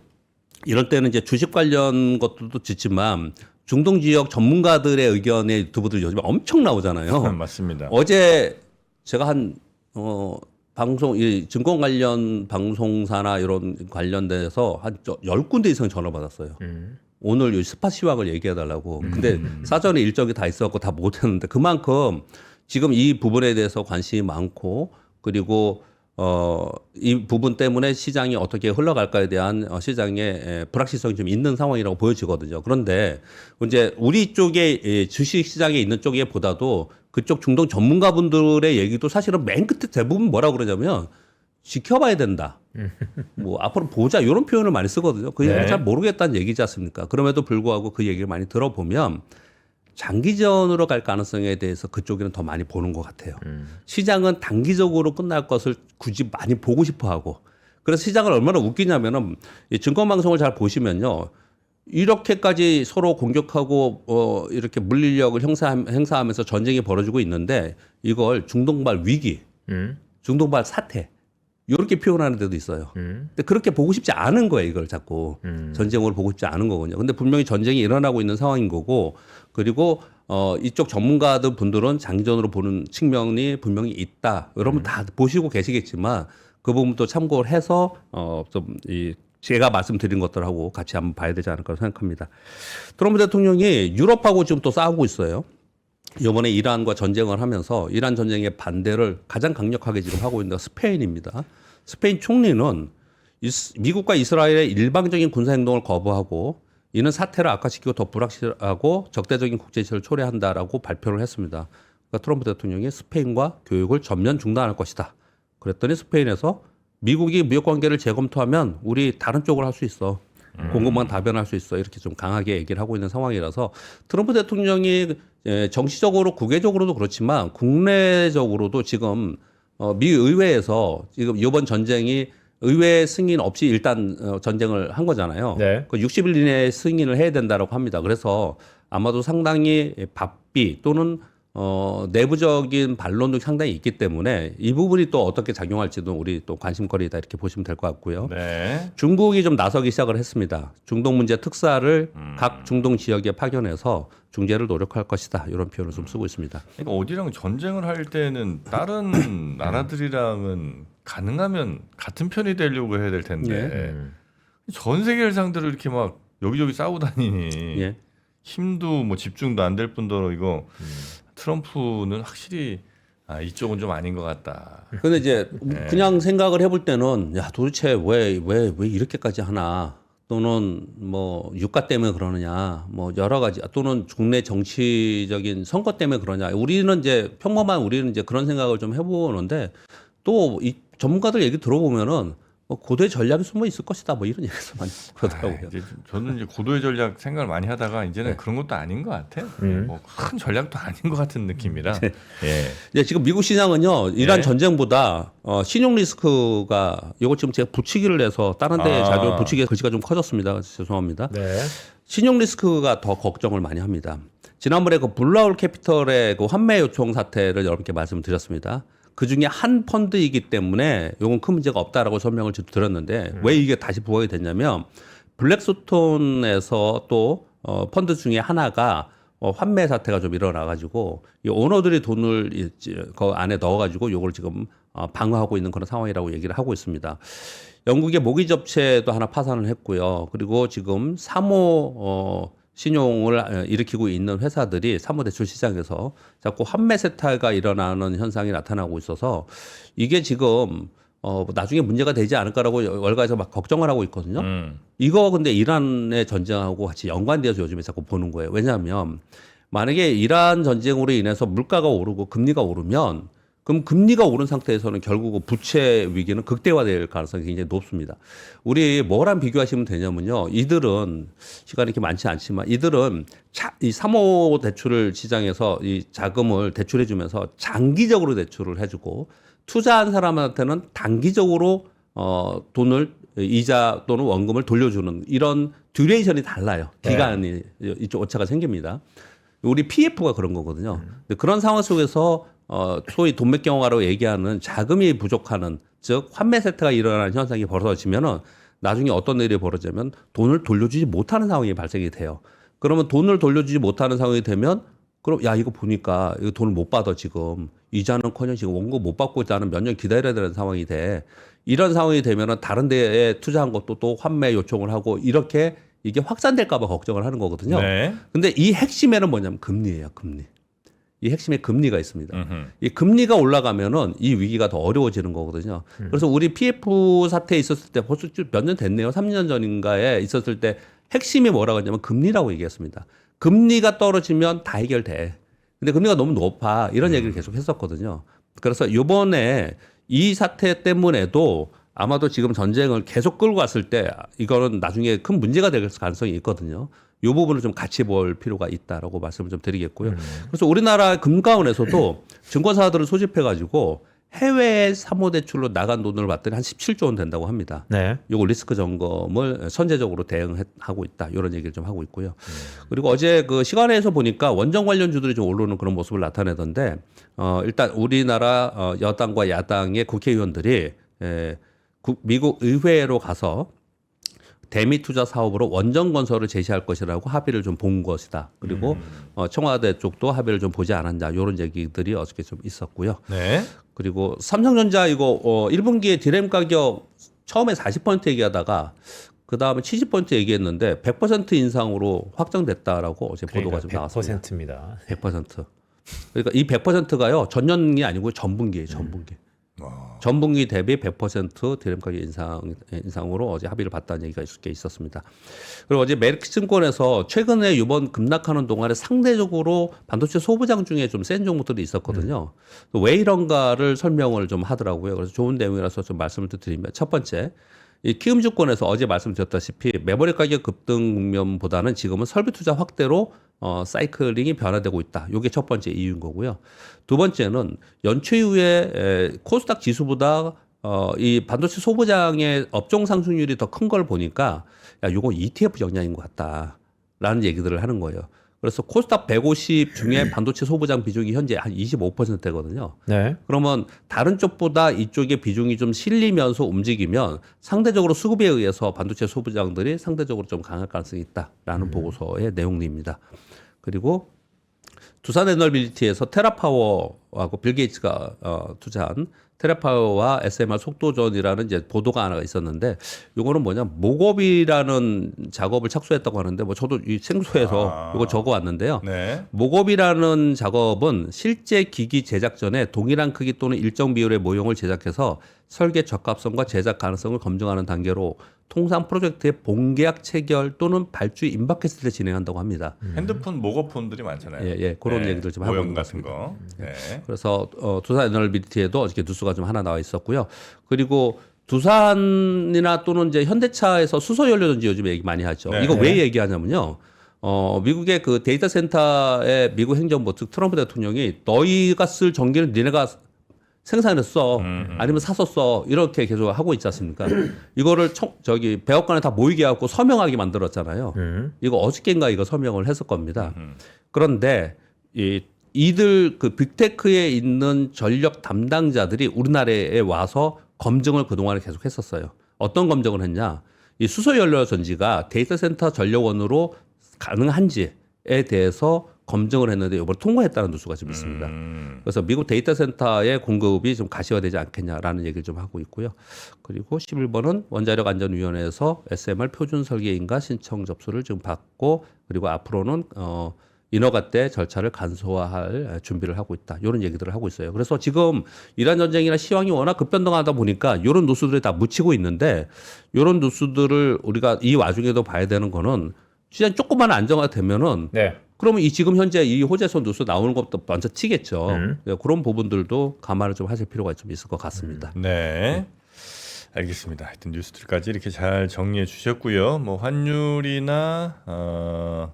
이럴 때는 이제 주식 관련 것들도 짓지만 중동 지역 전문가들의 의견의 유튜브들 요즘 엄청 나오잖아요. 맞습니다. 어제 제가 방송, 이 증권 관련 방송사나 이런 관련돼서 한 10군데 이상 전화 받았어요. 오늘 이 스팟 시황을 얘기해달라고. 근데 사전에 일정이 다 있어갖고 다 못했는데 그만큼 지금 이 부분에 대해서 관심이 많고 그리고 이 부분 때문에 시장이 어떻게 흘러갈까에 대한 시장의 불확실성이 좀 있는 상황이라고 보여지거든요. 그런데 이제 우리 쪽에 주식 시장에 있는 쪽에 보다도 그쪽 중동 전문가분들의 얘기도 사실은 맨 끝에 대부분 뭐라고 그러냐면 지켜봐야 된다. 뭐 앞으로 보자 이런 표현을 많이 쓰거든요. 그 얘기를 네. 잘 모르겠다는 얘기지 않습니까? 그럼에도 불구하고 그 얘기를 많이 들어보면 장기전으로 갈 가능성에 대해서 그쪽에는 더 많이 보는 것 같아요. 시장은 단기적으로 끝날 것을 굳이 많이 보고 싶어 하고 그래서 시장을 얼마나 웃기냐면은 이 증권방송을 잘 보시면요. 이렇게까지 서로 공격하고 이렇게 물리력을 행사하면서 전쟁이 벌어지고 있는데 이걸 중동발 위기, 중동발 사태 이렇게 표현하는 데도 있어요. 근데 그렇게 보고 싶지 않은 거예요. 이걸 자꾸 전쟁으로 보고 싶지 않은 거거든요. 근데 분명히 전쟁이 일어나고 있는 상황인 거고 그리고 이쪽 전문가들 분들은 장기전으로 보는 측면이 분명히 있다. 여러분 다 보시고 계시겠지만 그 부분도 참고를 해서 제가 말씀드린 것들하고 같이 한번 봐야 되지 않을까 생각합니다. 트럼프 대통령이 유럽하고 지금 또 싸우고 있어요. 이번에 이란과 전쟁을 하면서 이란 전쟁의 반대를 가장 강력하게 지금 하고 있는 스페인입니다. 스페인 총리는 미국과 이스라엘의 일방적인 군사행동을 거부하고 이는 사태를 악화시키고 더 불확실하고 적대적인 국제질을 초래한다라고 발표를 했습니다. 그러니까 트럼프 대통령이 스페인과 교육을 전면 중단할 것이다. 그랬더니 스페인에서 미국이 무역 관계를 재검토하면 우리 다른 쪽으로 할 수 있어. 공급망 다변할 수 있어. 이렇게 좀 강하게 얘기를 하고 있는 상황이라서 트럼프 대통령이 정치적으로 국외적으로도 그렇지만 국내적으로도 지금 미 의회에서 지금 이번 전쟁이 의회 승인 없이 일단 전쟁을 한 거잖아요. 네. 그 60일 이내에 승인을 해야 된다라고 합니다. 그래서 아마도 상당히 바삐 또는 내부적인 반론도 상당히 있기 때문에 이 부분이 또 어떻게 작용할지도 우리 또 관심거리다 이렇게 보시면 될 것 같고요. 네. 중국이 좀 나서기 시작을 했습니다. 중동 문제 특사를 각 중동 지역에 파견해서 중재를 노력할 것이다. 이런 표현을 좀 쓰고 있습니다. 그러니까 어디랑 전쟁을 할 때는 다른 나라들이랑은 가능하면 같은 편이 되려고 해야 될 텐데 전 세계를 상대로 이렇게 막 여기저기 싸우다니니 예. 힘도 뭐 집중도 안 될 뿐더러 이거 트럼프는 확실히 이쪽은 좀 아닌 것 같다. 근데 이제 그냥 생각을 해볼 때는 야 도대체 왜 이렇게까지 하나 또는 뭐 유가 때문에 그러느냐 뭐 여러 가지 또는 국내 정치적인 선거 때문에 그러냐 우리는 이제 평범한 우리는 이제 그런 생각을 좀 해보는데 또 이 전문가들 얘기 들어보면은 뭐 고도의 전략이 숨어 있을 것이다 뭐 이런 얘기를 많이 그러더라고요. 이제 저는 이제 고도의 전략 생각을 많이 하다가 이제는 그런 것도 아닌 것 같아요. 뭐 큰 전략도 아닌 것 같은 느낌이라. 예. 네, 지금 미국 시장은요 이란 네. 전쟁보다 신용 리스크가 이거 지금 제가 붙이기를 해서 다른 데에 자료 붙이기 글씨가 좀 커졌습니다. 죄송합니다. 네. 신용 리스크가 더 걱정을 많이 합니다. 지난번에 그 블라울 캐피털의 그 환매 요청 사태를 여러분께 말씀드렸습니다. 그 중에 한 펀드이기 때문에 이건 큰 문제가 없다라고 설명을 드렸는데 왜 이게 다시 부각이 됐냐면 블랙스톤에서 또 펀드 중에 하나가 환매 사태가 좀 일어나가지고 이 오너들이 돈을 그 안에 넣어가지고 이걸 지금 방어하고 있는 그런 상황이라고 얘기를 하고 있습니다. 영국의 모기 접체도 하나 파산을 했고요. 그리고 지금 3호 신용을 일으키고 있는 회사들이 사모대출 시장에서 자꾸 환매 세타가 일어나는 현상이 나타나고 있어서 이게 지금 나중에 문제가 되지 않을까라고 월가에서 막 걱정을 하고 있거든요. 이거 근데 이란의 전쟁하고 같이 연관되어서 요즘에 자꾸 보는 거예요. 왜냐하면 만약에 이란 전쟁으로 인해서 물가가 오르고 금리가 오르면 그럼 금리가 오른 상태에서는 결국 부채 위기는 극대화될 가능성이 굉장히 높습니다. 우리 뭐랑 비교하시면 되냐면요. 이들은 시간이 이렇게 많지 않지만 이들은 이 사모대출을 시장에서 이 자금을 대출해주면서 장기적으로 대출을 해주고 투자한 사람한테는 단기적으로 돈을 이자 또는 원금을 돌려주는 이런 듀레이션이 달라요. 기간이 이쪽 오차가 생깁니다. 우리 PF가 그런 거거든요. 근데 그런 상황 속에서 소위 돈맥경화라고 얘기하는 자금이 부족하는 즉 환매 세태가 일어나는 현상이 벌어지면은 나중에 어떤 일이 벌어지면 돈을 돌려주지 못하는 상황이 발생이 돼요. 그러면 돈을 돌려주지 못하는 상황이 되면 그럼 야 이거 보니까 이거 돈을 못 받아 지금 이자는커녕 지금 원금 못 받고 있다는 몇 년 기다려야 되는 상황이 돼. 이런 상황이 되면은 다른 데에 투자한 것도 또 환매 요청을 하고 이렇게 이게 확산될까 봐 걱정을 하는 거거든요. 네. 근데 이 핵심에는 뭐냐면 금리예요, 금리. 이 핵심에 금리가 있습니다. 이 금리가 올라가면은 이 위기가 더 어려워지는 거거든요. 그래서 우리 PF 사태에 있었을 때 벌써 몇 년 됐네요. 3년 전인가에 있었을 때 핵심이 뭐라고 했냐면 금리라고 얘기했습니다. 금리가 떨어지면 다 해결돼. 근데 금리가 너무 높아. 이런 얘기를 계속 했었거든요. 그래서 이번에 이 사태 때문에도 아마도 지금 전쟁을 계속 끌고 갔을 때 이거는 나중에 큰 문제가 될 가능성이 있거든요. 이 부분을 좀 같이 볼 필요가 있다라고 말씀을 좀 드리겠고요. 그래서 우리나라 금감원에서도 증권사들을 소집해가지고 해외 사모대출로 나간 돈을 봤더니 한 17조 원 된다고 합니다. 네. 요거 리스크 점검을 선제적으로 대응하고 있다. 이런 얘기를 좀 하고 있고요. 그리고 어제 그 시간에서 보니까 원전 관련주들이 좀 오르는 그런 모습을 나타내던데 일단 우리나라 여당과 야당의 국회의원들이 미국 의회로 가서 대미 투자 사업으로 원전 건설을 제시할 것이라고 합의를 좀 본 것이다. 그리고 청와대 쪽도 합의를 좀 보지 않았냐. 이런 얘기들이 어저께 좀 있었고요. 네. 그리고 삼성전자 이거 1분기에 디램 가격 처음에 40% 얘기하다가 그 다음에 70% 얘기했는데 100% 인상으로 확정됐다라고 어제 보도가 좀 나왔습니다. 100%입니다. 100%. 그러니까 이 100%가요. 전년이 아니고 전분기예요. 전분기. 전분기 대비 100% 디램 가격 인상으로 어제 합의를 봤다는 얘기가 있었습니다. 그리고 어제 메리츠증권에서 최근에 이번 급락하는 동안에 상대적으로 반도체 소부장 중에 좀 센 종목들이 있었거든요. 왜 이런가를 설명을 좀 하더라고요. 그래서 좋은 내용이라서 좀 말씀을 드리면 첫 번째, 이 키움증권에서 어제 말씀드렸다시피 메모리 가격 급등 국면보다는 지금은 설비 투자 확대로 사이클링이 변화되고 있다. 이게 첫 번째 이유인 거고요. 두 번째는 연초 이후에 코스닥 지수보다 이 반도체 소부장의 업종 상승률이 더 큰 걸 보니까 야, 이거 ETF 영향인 것 같다라는 얘기들을 하는 거예요. 그래서 코스닥 150 중에 반도체 소부장 비중이 현재 한 25%거든요. 네. 그러면 다른 쪽보다 이쪽의 비중이 좀 실리면서 움직이면 상대적으로 수급에 의해서 반도체 소부장들이 상대적으로 좀 강할 가능성이 있다라는 보고서의 내용입니다. 그리고 두산 에너빌리티에서 테라파워하고 빌 게이츠가 투자한 테라파워와 SMR 속도전이라는 이제 보도가 하나 있었는데 이거는 뭐냐 목업이라는 작업을 착수했다고 하는데 뭐 저도 이 생소해서 이거 적어왔는데요. 네. 목업이라는 작업은 실제 기기 제작 전에 동일한 크기 또는 일정 비율의 모형을 제작해서 설계 적합성과 제작 가능성을 검증하는 단계로 통상 프로젝트의 본계약 체결 또는 발주 임박했을 때 진행한다고 합니다. 핸드폰 목업폰들이 많잖아요. 예, 그런 얘기들 좀 하고 모형 있는 것 같은 같습니다. 거. 네. 그래서 두산 에너빌리티에도 어저께 뉴스가 좀 하나 나와 있었고요. 그리고 두산이나 또는 이제 현대차에서 수소 연료전지 요즘 얘기 많이 하죠. 네. 이거 왜 얘기하냐면요. 미국의 그 데이터 센터의 미국 행정부 즉 트럼프 대통령이 너희가 쓸 전기를 니네가 생산했어. 아니면 사서 써. 이렇게 계속 하고 있지 않습니까? 이거를 백악관에 다 모이게 하고 서명하게 만들었잖아요. 이거 어저께인가 이거 서명을 했을 겁니다. 그런데 이들 그 빅테크에 있는 전력 담당자들이 우리나라에 와서 검증을 그동안에 계속 했었어요. 어떤 검증을 했냐? 이 수소 연료 전지가 데이터 센터 전력원으로 가능한지에 대해서 검증을 했는데 이번에 통과했다는 뉴스가 좀 있습니다. 그래서 미국 데이터 센터의 공급이 좀 가시화되지 않겠냐라는 얘기를 좀 하고 있고요. 그리고 11번은 원자력 안전위원회에서 SMR 표준 설계인가 신청 접수를 지금 받고 그리고 앞으로는 인허가 때 절차를 간소화할 준비를 하고 있다. 이런 얘기들을 하고 있어요. 그래서 지금 이란 전쟁이나 시황이 워낙 급변동하다 보니까 이런 뉴스들이 다 묻히고 있는데 이런 뉴스들을 우리가 이 와중에도 봐야 되는 거는 시장이 조금만 안정화되면은 네. 그러면 이 지금 현재 이 호재선 뉴스 나오는 것도 먼저 치겠죠. 네, 그런 부분들도 감안을 좀 하실 필요가 좀 있을 것 같습니다. 네. 알겠습니다. 하여튼 뉴스들까지 이렇게 잘 정리해 주셨고요. 뭐 환율이나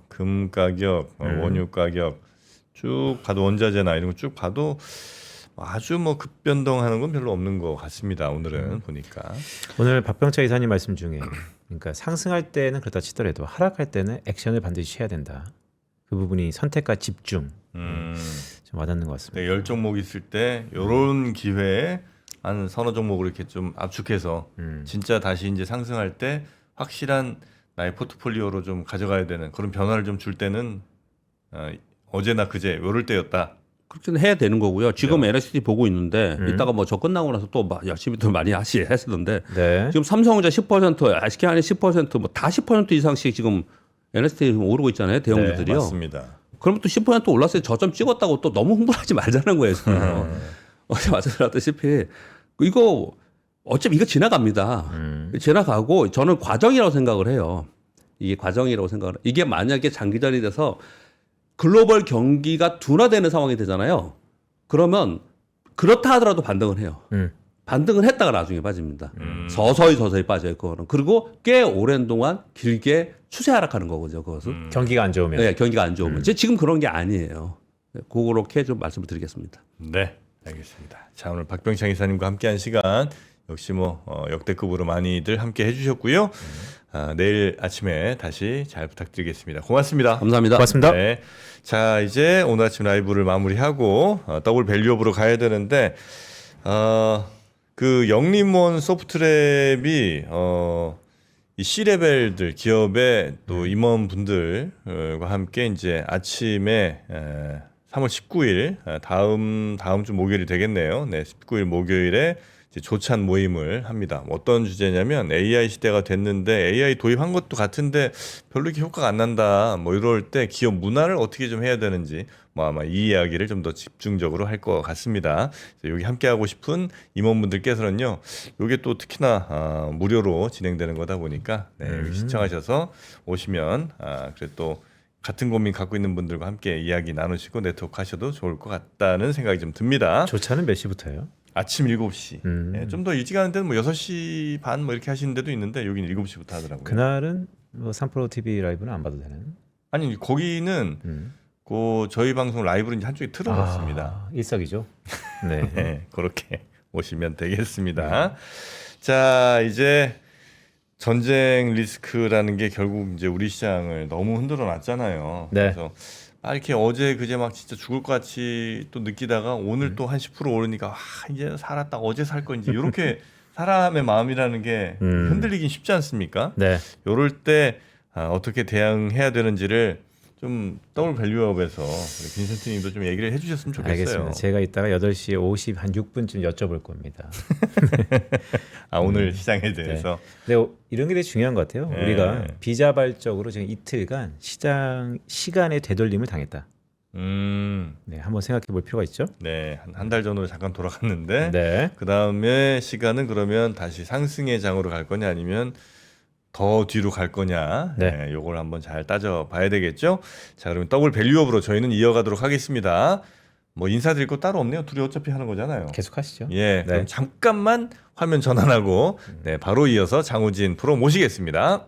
금 가격, 원유 가격 쭉 봐도 원자재나 이런 거 쭉 봐도 아주 뭐 급변동하는 건 별로 없는 것 같습니다. 오늘은 보니까. 오늘 박병차 이사님 말씀 중에 그러니까 상승할 때는 그렇다 치더라도 하락할 때는 액션을 반드시 취해야 된다. 그 부분이 선택과 집중 좀 와닿는 것 같습니다. 네, 10종목 있을 때 이런 기회에 한 서너 종목을 이렇게 좀 압축해서 진짜 다시 이제 상승할 때 확실한 나의 포트폴리오로 좀 가져가야 되는 그런 변화를 좀 줄 때는 어제나 그제 요럴 때였다. 그렇게는 해야 되는 거고요. 지금 LSD 보고 있는데 이따가 뭐 저 끝나고 나서 또 막 열심히들 많이 하시던데 네. 지금 삼성전자 10%, SK하이닉 10%, 뭐 다 10% 이상씩 지금 LSD 오르고 있잖아요. 대형주들이요. 맞습니다. 그러면 또 10% 올랐어요. 저점 찍었다고 또 너무 흥분하지 말자는 거예요. 어제 말씀드렸다시피 이거 어차피 이거 지나갑니다. 지나가고 저는 과정이라고 생각을 해요. 이게 과정이라고 생각을 해요. 이게 만약에 장기전이 돼서 글로벌 경기가 둔화되는 상황이 되잖아요. 그러면 그렇다 하더라도 반등을 해요. 반등을 했다가 나중에 빠집니다. 서서히 빠져요. 그거는. 그리고 꽤 오랜 동안 길게 추세 하락하는 거거든요. 그것은. 경기가 안 좋으면. 네, 경기가 안 좋으면. 지금 그런 게 아니에요. 네, 그렇게 좀 말씀을 드리겠습니다. 네, 알겠습니다. 자, 오늘 박병창 이사님과 함께한 시간 역시 뭐 역대급으로 많이들 함께 해주셨고요. 내일 아침에 다시 잘 부탁드리겠습니다. 고맙습니다. 감사합니다. 고맙습니다. 네. 자, 이제 오늘 아침 라이브를 마무리하고 더블 밸류업으로 가야 되는데 그 영림원 소프트랩이 이 C레벨들 기업의 또 임원분들과 함께 이제 아침에 3월 19일 다음 주 목요일이 되겠네요. 네, 19일 목요일에 이제 조찬 모임을 합니다. 어떤 주제냐면 AI 시대가 됐는데 AI 도입한 것도 같은데 별로 이렇게 효과가 안 난다. 뭐 이럴 때 기업 문화를 어떻게 좀 해야 되는지 뭐 아마 이 이야기를 좀 더 집중적으로 할 것 같습니다. 여기 함께 하고 싶은 임원분들께서는요. 이게 또 특히나 무료로 진행되는 거다 보니까 네, 여기 신청하셔서 오시면 그래 또 같은 고민 갖고 있는 분들과 함께 이야기 나누시고 네트워크 하셔도 좋을 것 같다는 생각이 좀 듭니다. 조차는 몇 시부터예요? 아침 7시. 네, 좀 더 일찍 하는 데는 뭐 6시 반 뭐 이렇게 하시는 데도 있는데 여기는 7시부터 하더라고요. 그날은 뭐 3프로 TV 라이브는 안 봐도 되는? 아니 거기는 그 저희 방송 라이브를 이제 한쪽에 틀어놓습니다. 일석이조. 네. 네, 그렇게 오시면 되겠습니다. 자, 이제 전쟁 리스크라는 게 결국 이제 우리 시장을 너무 흔들어 놨잖아요. 네. 그래서 이렇게 어제 그제 막 진짜 죽을 것 같이 또 느끼다가 오늘 또 한 10% 오르니까 이제 살았다 어제 살 건지 이렇게 사람의 마음이라는 게 흔들리긴 쉽지 않습니까? 네. 요럴 때 어떻게 대응해야 되는지를 좀 더블 밸류업에서 우리 빈센트님도 좀 얘기를 해주셨으면 좋겠어요. 알겠습니다. 제가 이따가 8시에 56분쯤 여쭤볼 겁니다. 오늘 시장에 대해서. 근데 이런 게 되게 중요한 것 같아요. 네. 우리가 비자발적으로 지금 이틀간 시장 시간의 되돌림을 당했다. 네, 한번 생각해 볼 필요가 있죠. 네, 한 달 전으로 잠깐 돌아갔는데 네. 그 다음에 시간은 그러면 다시 상승의 장으로 갈 거냐 아니면 더 뒤로 갈 거냐, 네. 요걸 한번 잘 따져봐야 되겠죠. 자, 그러면 더블 밸류업으로 저희는 이어가도록 하겠습니다. 뭐 인사드릴 거 따로 없네요. 둘이 어차피 하는 거잖아요. 계속 하시죠. 예, 그럼 잠깐만 화면 전환하고 네, 바로 이어서 장우진 프로 모시겠습니다.